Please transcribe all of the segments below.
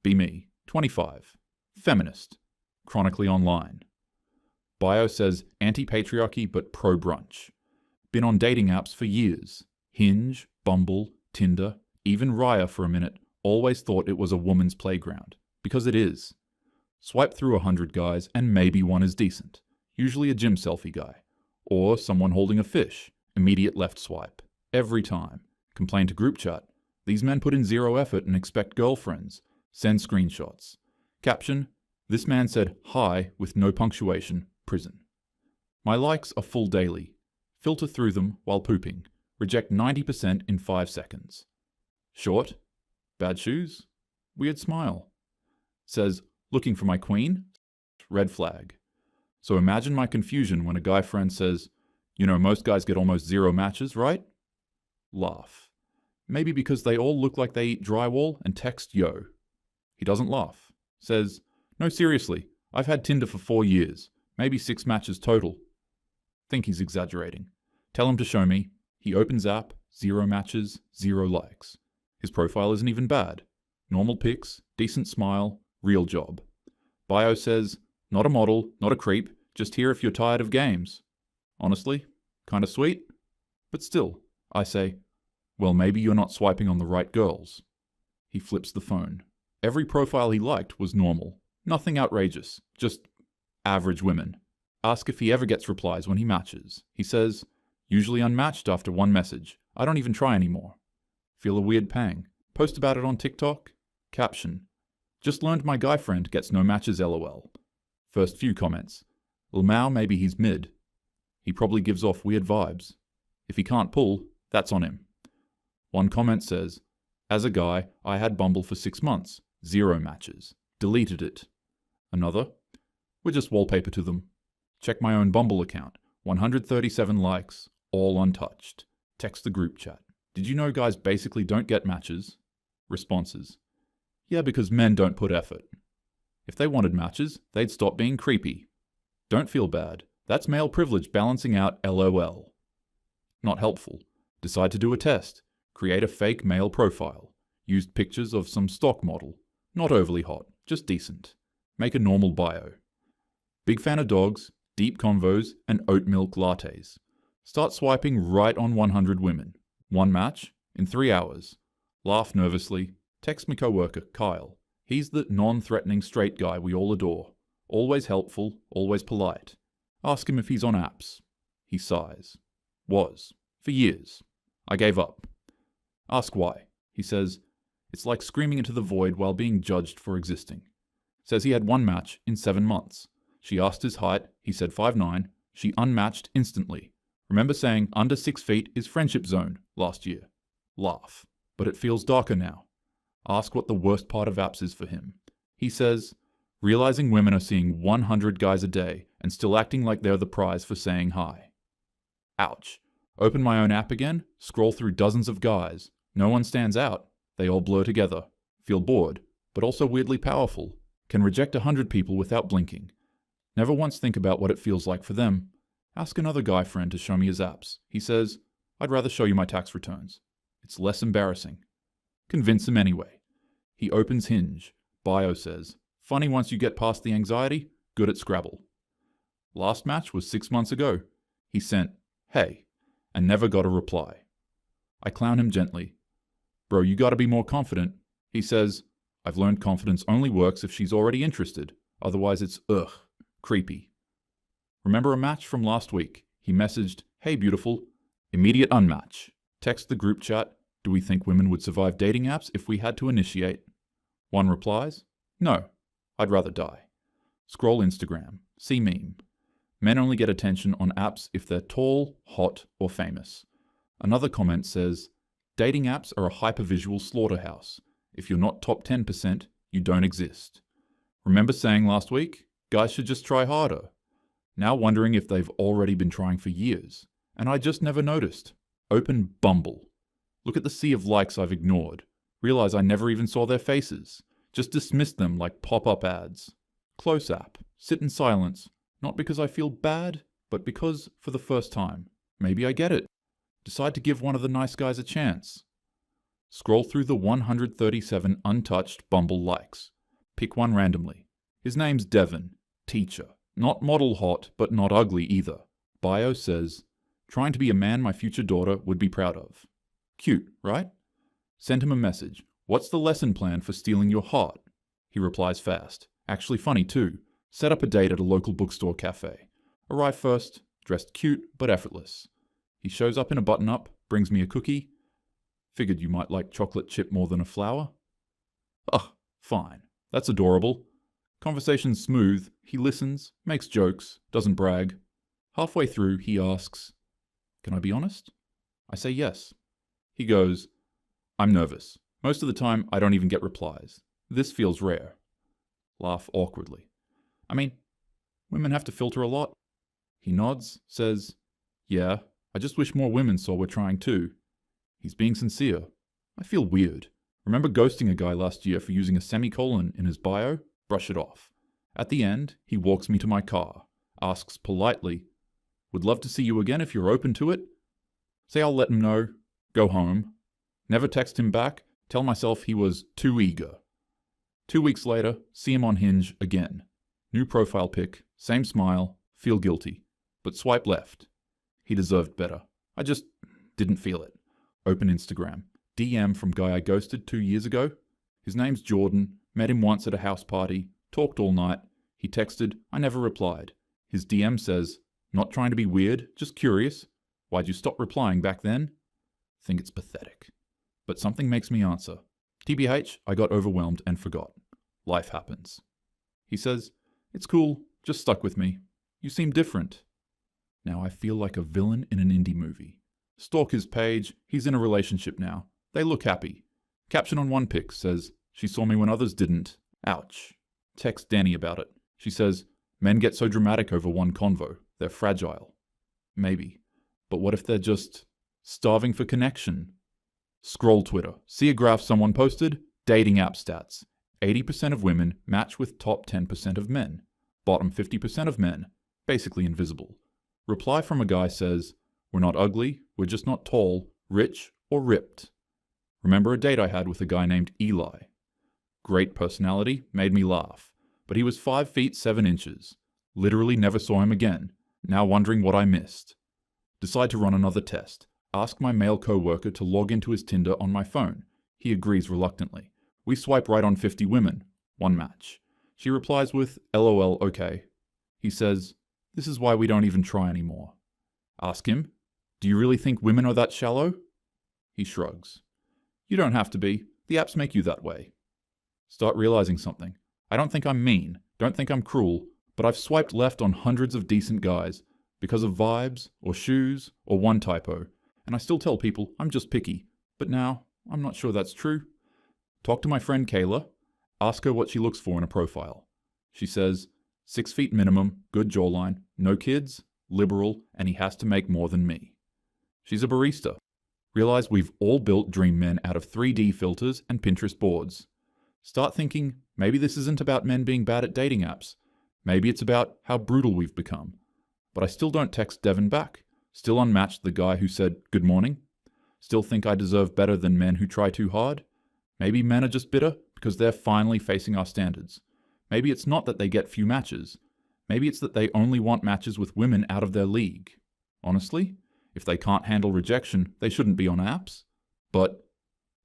Be me, 25. Feminist. Chronically online. Bio says anti-patriarchy but pro-brunch. Been on dating apps for years. Hinge, Bumble, Tinder, even Raya for a minute. Always thought it was a woman's playground. Because it is. Swipe through 100 guys and maybe one is decent. Usually a gym selfie guy. Or someone holding a fish. Immediate left swipe. Every time. Complain to group chat. These men put in zero effort and expect girlfriends. Send screenshots. Caption, this man said hi with no punctuation, prison. My likes are full daily. Filter through them while pooping. Reject 90% in 5 seconds. Short. Bad shoes. Weird smile. Says, looking for my queen? Red flag. So imagine my confusion when a guy friend says, you know, most guys get almost 0 matches, right? Laugh. Maybe because they all look like they eat drywall and text yo. He doesn't laugh. Says, no, seriously, I've had Tinder for 4 years, maybe 6 matches total. Think he's exaggerating. Tell him to show me. He opens app, 0 matches, 0 likes. His profile isn't even bad. Normal pics, decent smile, real job. Bio says, not a model, not a creep, just here if you're tired of games. Honestly, kinda sweet. But still, I say, well, maybe you're not swiping on the right girls. He flips the phone. Every profile he liked was normal. Nothing outrageous, just average women. Ask if he ever gets replies when he matches. He says, usually unmatched after 1 message. I don't even try anymore. Feel a weird pang. Post about it on TikTok. Caption, just learned my guy friend gets no matches LOL. First few comments. Lamau, maybe he's mid. He probably gives off weird vibes. If he can't pull, that's on him. One comment says, as a guy, I had Bumble for 6 months. 0 matches. Deleted it. Another, we're just wallpaper to them. Check my own Bumble account. 137 likes, all untouched. Text the group chat. Did you know guys basically don't get matches? Responses. Yeah, because men don't put effort. If they wanted matches, they'd stop being creepy. Don't feel bad. That's male privilege balancing out LOL. Not helpful. Decide to do a test. Create a fake male profile. Used pictures of some stock model. Not overly hot, just decent. Make a normal bio. Big fan of dogs, deep convos, and oat milk lattes. Start swiping right on 100 women. 1 match in 3 hours. Laugh nervously. Text my coworker, Kyle. He's the non-threatening straight guy we all adore. Always helpful, always polite. Ask him if he's on apps. He sighs. Was. For years. I gave up. Ask why. He says, it's like screaming into the void while being judged for existing. Says he had 1 match in 7 months. She asked his height, he said 5'9". She unmatched instantly. Remember saying under 6 feet is friendship zone last year. Laugh. But it feels darker now. Ask what the worst part of apps is for him. He says, realizing women are seeing 100 guys a day and still acting like they're the prize for saying hi. Ouch. Open my own app again, scroll through dozens of guys. No one stands out. They all blur together. Feel bored, but also weirdly powerful. Can reject 100 people without blinking. Never once think about what it feels like for them. Ask another guy friend to show me his apps. He says, I'd rather show you my tax returns. It's less embarrassing. Convince him anyway. He opens Hinge. Bio says, funny once you get past the anxiety, good at Scrabble. Last match was 6 months ago. He sent, hey, and never got a reply. I clown him gently. Bro, you gotta be more confident. He says, I've learned confidence only works if she's already interested. Otherwise it's creepy. Remember a match from last week? He messaged, hey beautiful, immediate unmatch. Text the group chat, do we think women would survive dating apps if we had to initiate? One replies, no, I'd rather die. Scroll Instagram, see meme. Men only get attention on apps if they're tall, hot, or famous. Another comment says, dating apps are a hypervisual slaughterhouse. If you're not top 10%, you don't exist. Remember saying last week, guys should just try harder. Now wondering if they've already been trying for years. And I just never noticed. Open Bumble. Look at the sea of likes I've ignored. Realize I never even saw their faces. Just dismissed them like pop-up ads. Close app. Sit in silence. Not because I feel bad, but because, for the first time, maybe I get it. Decide to give one of the nice guys a chance. Scroll through the 137 untouched Bumble likes. Pick one randomly. His name's Devon. Teacher. Not model hot, but not ugly either. Bio says, trying to be a man my future daughter would be proud of. Cute, right? Send him a message. What's the lesson plan for stealing your heart? He replies fast. Actually funny too. Set up a date at a local bookstore cafe. Arrive first, dressed cute but effortless. He shows up in a button-up, brings me a cookie. Figured you might like chocolate chip more than a flower. Ugh, fine. That's adorable. Conversation's smooth. He listens, makes jokes, doesn't brag. Halfway through, he asks, "Can I be honest?" I say yes. He goes, "I'm nervous. Most of the time, I don't even get replies. This feels rare." Laugh awkwardly. I mean, women have to filter a lot. He nods, says, "Yeah, I just wish more women saw we're trying too." He's being sincere. I feel weird. Remember ghosting a guy last year for using a semicolon in his bio? Brush it off. At the end, he walks me to my car, asks politely, "Would love to see you again if you're open to it." Say I'll let him know, go home. Never text him back, tell myself he was too eager. 2 weeks later, see him on Hinge again. New profile pic, same smile, feel guilty. But swipe left. He deserved better. I just didn't feel it. Open Instagram. DM from guy I ghosted 2 years ago. His name's Jordan, met him once at a house party, talked all night. He texted, I never replied. His DM says, "Not trying to be weird, just curious. Why'd you stop replying back then?" Think it's pathetic. But something makes me answer. TBH, I got overwhelmed and forgot. Life happens. He says, "It's cool, just stuck with me. You seem different." Now I feel like a villain in an indie movie. Stalk his page, he's in a relationship now. They look happy. Caption on one pic says, "She saw me when others didn't. Ouch." Text Danny about it. She says, "Men get so dramatic over one convo. They're fragile." Maybe. But what if they're just starving for connection? Scroll Twitter. See a graph someone posted? Dating app stats. 80% of women match with top 10% of men. Bottom 50% of men. Basically invisible. Reply from a guy says, "We're not ugly, we're just not tall, rich, or ripped." Remember a date I had with a guy named Eli. Great personality, made me laugh. But he was 5 feet 7 inches. Literally never saw him again. Now wondering what I missed. Decide to run another test. Ask my male co-worker to log into his Tinder on my phone. He agrees reluctantly. We swipe right on 50 women. 1 match. She replies with, "LOL, okay." He says, "This is why we don't even try anymore." Ask him, "Do you really think women are that shallow?" He shrugs. "You don't have to be. The apps make you that way." Start realizing something. I don't think I'm mean, don't think I'm cruel, but I've swiped left on hundreds of decent guys because of vibes, or shoes, or one typo, and I still tell people I'm just picky, but now I'm not sure that's true. Talk to my friend Kayla. Ask her what she looks for in a profile. She says, 6 feet minimum, good jawline, no kids, liberal, and he has to make more than me. She's a barista. Realize we've all built dream men out of 3D filters and Pinterest boards. Start thinking, maybe this isn't about men being bad at dating apps. Maybe it's about how brutal we've become. But I still don't text Devon back. Still unmatched the guy who said, "Good morning." Still think I deserve better than men who try too hard. Maybe men are just bitter because they're finally facing our standards. Maybe it's not that they get few matches. Maybe it's that they only want matches with women out of their league. Honestly, if they can't handle rejection, they shouldn't be on apps. But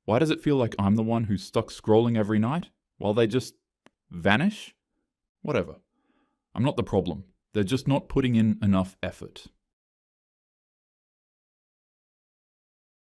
why does it feel like I'm the one who's stuck scrolling every night while they just vanish? Whatever. I'm not the problem. They're just not putting in enough effort.